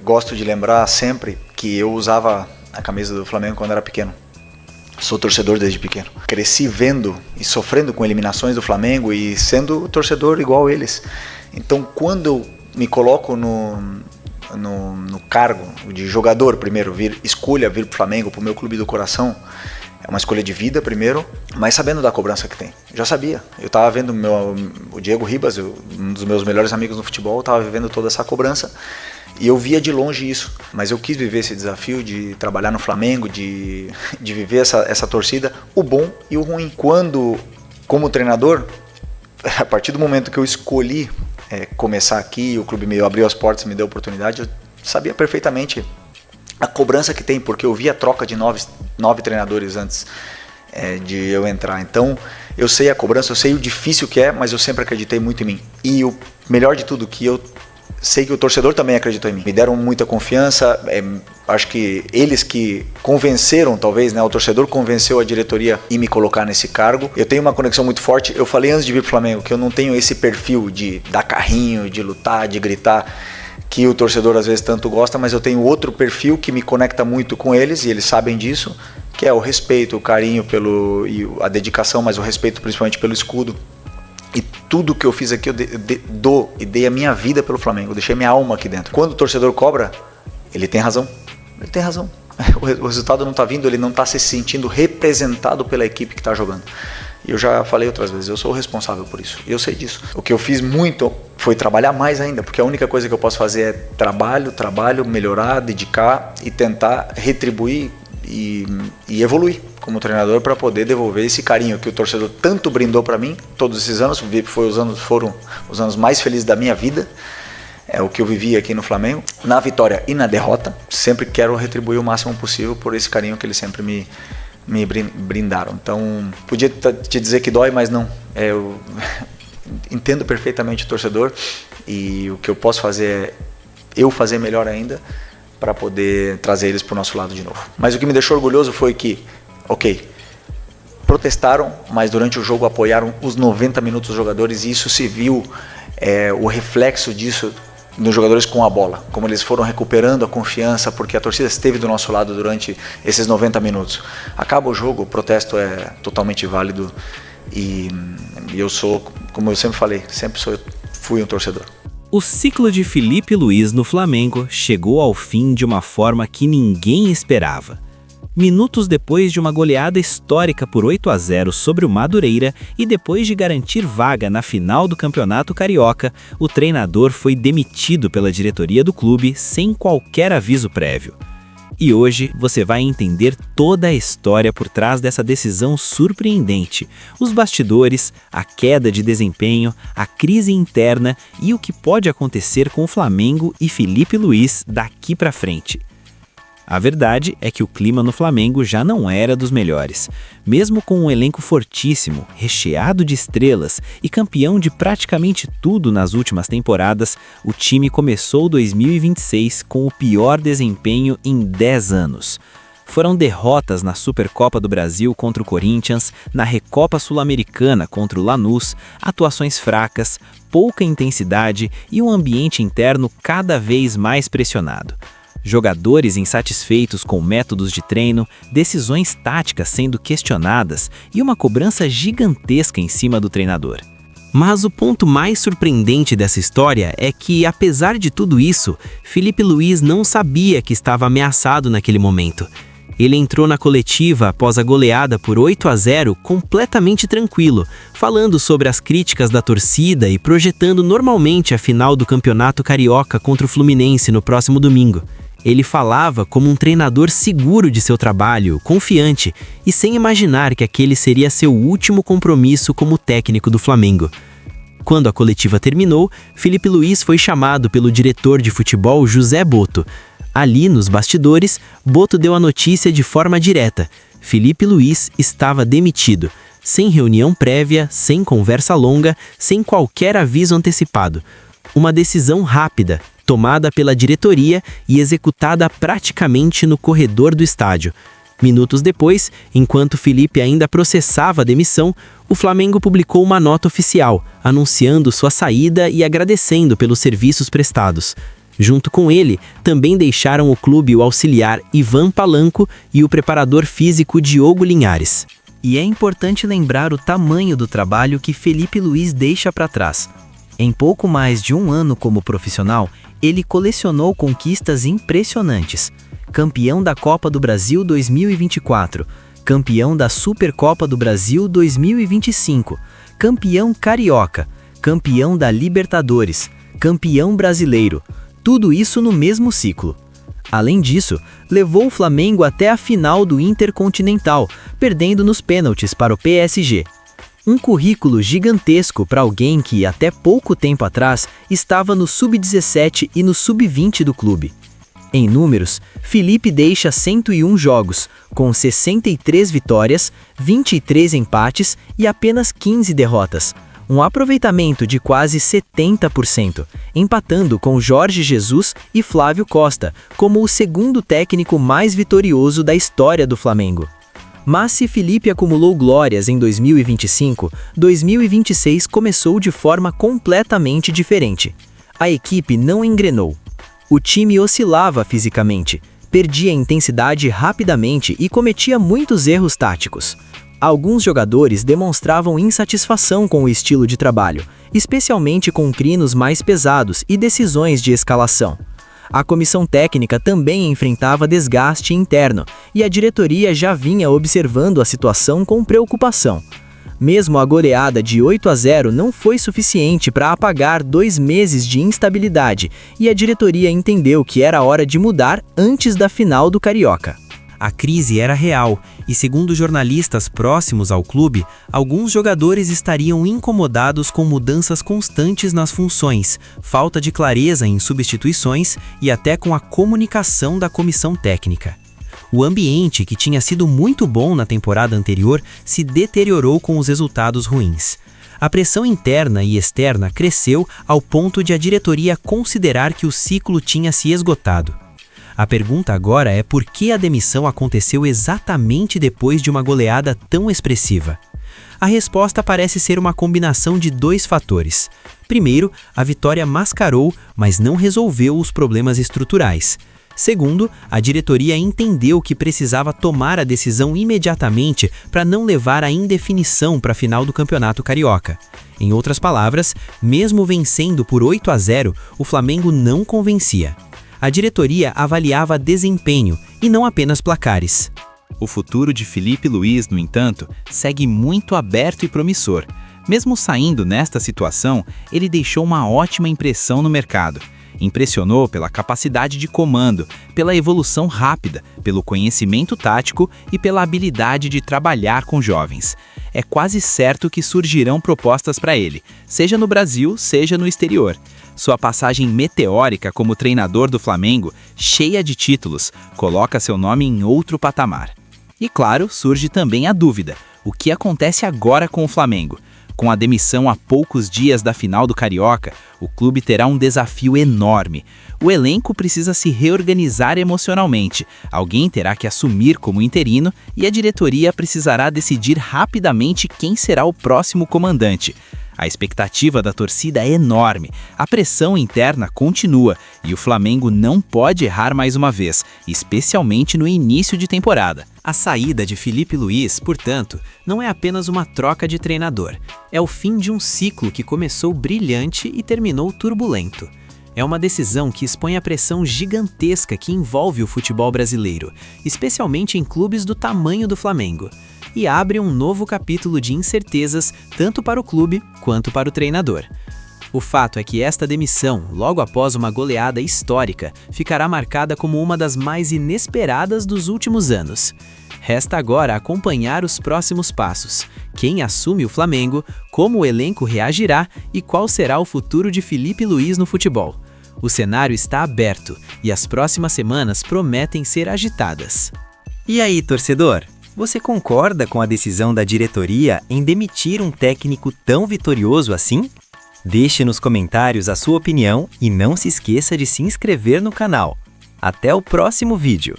gosto de lembrar sempre que eu usava a camisa do Flamengo quando era pequeno. Sou torcedor desde pequeno. Cresci vendo e sofrendo com eliminações do Flamengo e sendo torcedor igual eles. Então, quando eu me coloco no cargo de jogador, primeiro, escolha vir pro Flamengo, pro meu clube do coração, é uma escolha de vida primeiro, mas sabendo da cobrança que tem. Já sabia. Eu estava vendo o Diego Ribas, um dos meus melhores amigos no futebol, estava vivendo toda essa cobrança e eu via de longe isso. Mas eu quis viver esse desafio de trabalhar no Flamengo, de viver essa torcida, o bom e o ruim. Quando, como treinador, a partir do momento que eu escolhi começar aqui, o clube me abriu as portas, me deu a oportunidade, eu sabia perfeitamente a cobrança que tem, porque eu vi a troca de nove treinadores antes de eu entrar. Então, eu sei a cobrança, eu sei o difícil que é, mas eu sempre acreditei muito em mim. E o melhor de tudo, que eu sei que o torcedor também acreditou em mim. Me deram muita confiança, acho que eles que convenceram, talvez, né, o torcedor convenceu a diretoria em me colocar nesse cargo. Eu tenho uma conexão muito forte. Eu falei antes de vir pro Flamengo que eu não tenho esse perfil de dar carrinho, de lutar, de gritar, que o torcedor às vezes tanto gosta, mas eu tenho outro perfil que me conecta muito com eles, e eles sabem disso, que é o respeito, o carinho e a dedicação, mas o respeito principalmente pelo escudo. E tudo que eu fiz aqui eu dou e dei a minha vida pelo Flamengo, eu deixei minha alma aqui dentro. Quando o torcedor cobra, ele tem razão. Ele tem razão. O resultado não está vindo, ele não está se sentindo representado pela equipe que está jogando. E eu já falei outras vezes, eu sou o responsável por isso. E eu sei disso. O que eu fiz muito foi trabalhar mais ainda, porque a única coisa que eu posso fazer é trabalho, melhorar, dedicar e tentar retribuir e evoluir como treinador para poder devolver esse carinho que o torcedor tanto brindou para mim todos esses anos. Foram os anos mais felizes da minha vida. É o que eu vivi aqui no Flamengo, na vitória e na derrota. Sempre quero retribuir o máximo possível por esse carinho que eles sempre me brindaram. Então, podia te dizer que dói, mas não. Eu entendo perfeitamente o torcedor, e o que eu posso fazer é eu fazer melhor ainda para poder trazer eles para o nosso lado de novo. Mas o que me deixou orgulhoso foi que, protestaram, mas durante o jogo apoiaram os 90 minutos os jogadores, e isso se viu, o reflexo disso nos jogadores com a bola, como eles foram recuperando a confiança, porque a torcida esteve do nosso lado durante esses 90 minutos. Acaba o jogo, o protesto é totalmente válido, e eu sou, como eu sempre falei, fui um torcedor. O ciclo de Filipe Luís no Flamengo chegou ao fim de uma forma que ninguém esperava. Minutos depois de uma goleada histórica por 8-0 sobre o Madureira e depois de garantir vaga na final do Campeonato Carioca, o treinador foi demitido pela diretoria do clube sem qualquer aviso prévio. E hoje você vai entender toda a história por trás dessa decisão surpreendente, os bastidores, a queda de desempenho, a crise interna e o que pode acontecer com o Flamengo e Filipe Luís daqui para frente. A verdade é que o clima no Flamengo já não era dos melhores. Mesmo com um elenco fortíssimo, recheado de estrelas e campeão de praticamente tudo nas últimas temporadas, o time começou 2026 com o pior desempenho em 10 anos. Foram derrotas na Supercopa do Brasil contra o Corinthians, na Recopa Sul-Americana contra o Lanús, atuações fracas, pouca intensidade e um ambiente interno cada vez mais pressionado. Jogadores insatisfeitos com métodos de treino, decisões táticas sendo questionadas e uma cobrança gigantesca em cima do treinador. Mas o ponto mais surpreendente dessa história é que, apesar de tudo isso, Filipe Luís não sabia que estava ameaçado naquele momento. Ele entrou na coletiva após a goleada por 8-0 completamente tranquilo, falando sobre as críticas da torcida e projetando normalmente a final do Campeonato Carioca contra o Fluminense no próximo domingo. Ele falava como um treinador seguro de seu trabalho, confiante, e sem imaginar que aquele seria seu último compromisso como técnico do Flamengo. Quando a coletiva terminou, Filipe Luís foi chamado pelo diretor de futebol José Botto. Ali, nos bastidores, Botto deu a notícia de forma direta. Filipe Luís estava demitido, sem reunião prévia, sem conversa longa, sem qualquer aviso antecipado. Uma decisão rápida, tomada pela diretoria e executada praticamente no corredor do estádio. Minutos depois, enquanto Filipe ainda processava a demissão, o Flamengo publicou uma nota oficial, anunciando sua saída e agradecendo pelos serviços prestados. Junto com ele, também deixaram o clube o auxiliar Ivan Palanco e o preparador físico Diogo Linhares. E é importante lembrar o tamanho do trabalho que Felipe Luiz deixa para trás. Em pouco mais de um ano como profissional, ele colecionou conquistas impressionantes. Campeão da Copa do Brasil 2024, campeão da Supercopa do Brasil 2025, campeão carioca, campeão da Libertadores, campeão brasileiro, tudo isso no mesmo ciclo. Além disso, levou o Flamengo até a final do Intercontinental, perdendo nos pênaltis para o PSG. Um currículo gigantesco para alguém que, até pouco tempo atrás, estava no Sub-17 e no Sub-20 do clube. Em números, Felipe deixa 101 jogos, com 63 vitórias, 23 empates e apenas 15 derrotas. Um aproveitamento de quase 70%, empatando com Jorge Jesus e Flávio Costa, como o segundo técnico mais vitorioso da história do Flamengo. Mas se Felipe acumulou glórias em 2025, 2026 começou de forma completamente diferente. A equipe não engrenou. O time oscilava fisicamente, perdia intensidade rapidamente e cometia muitos erros táticos. Alguns jogadores demonstravam insatisfação com o estilo de trabalho, especialmente com crinos mais pesados e decisões de escalação. A comissão técnica também enfrentava desgaste interno e a diretoria já vinha observando a situação com preocupação. Mesmo a goleada de 8-0 não foi suficiente para apagar 2 meses de instabilidade e a diretoria entendeu que era hora de mudar antes da final do Carioca. A crise era real e, segundo jornalistas próximos ao clube, alguns jogadores estariam incomodados com mudanças constantes nas funções, falta de clareza em substituições e até com a comunicação da comissão técnica. O ambiente, que tinha sido muito bom na temporada anterior, se deteriorou com os resultados ruins. A pressão interna e externa cresceu ao ponto de a diretoria considerar que o ciclo tinha se esgotado. A pergunta agora é por que a demissão aconteceu exatamente depois de uma goleada tão expressiva. A resposta parece ser uma combinação de 2 fatores. Primeiro, a vitória mascarou, mas não resolveu os problemas estruturais. Segundo, a diretoria entendeu que precisava tomar a decisão imediatamente para não levar a indefinição para a final do Campeonato Carioca. Em outras palavras, mesmo vencendo por 8-0, o Flamengo não convencia. A diretoria avaliava desempenho e não apenas placares. O futuro de Felipe Luiz, no entanto, segue muito aberto e promissor. Mesmo saindo nesta situação, ele deixou uma ótima impressão no mercado. Impressionou pela capacidade de comando, pela evolução rápida, pelo conhecimento tático e pela habilidade de trabalhar com jovens. É quase certo que surgirão propostas para ele, seja no Brasil, seja no exterior. Sua passagem meteórica como treinador do Flamengo, cheia de títulos, coloca seu nome em outro patamar. E claro, surge também a dúvida: o que acontece agora com o Flamengo? Com a demissão a poucos dias da final do Carioca, o clube terá um desafio enorme. O elenco precisa se reorganizar emocionalmente, alguém terá que assumir como interino e a diretoria precisará decidir rapidamente quem será o próximo comandante. A expectativa da torcida é enorme, a pressão interna continua e o Flamengo não pode errar mais uma vez, especialmente no início de temporada. A saída de Felipe Luiz, portanto, não é apenas uma troca de treinador. É o fim de um ciclo que começou brilhante e terminou turbulento. É uma decisão que expõe a pressão gigantesca que envolve o futebol brasileiro, especialmente em clubes do tamanho do Flamengo, e abre um novo capítulo de incertezas tanto para o clube quanto para o treinador. O fato é que esta demissão, logo após uma goleada histórica, ficará marcada como uma das mais inesperadas dos últimos anos. Resta agora acompanhar os próximos passos, quem assume o Flamengo, como o elenco reagirá e qual será o futuro de Felipe Luiz no futebol. O cenário está aberto e as próximas semanas prometem ser agitadas. E aí, torcedor? Você concorda com a decisão da diretoria em demitir um técnico tão vitorioso assim? Deixe nos comentários a sua opinião e não se esqueça de se inscrever no canal. Até o próximo vídeo!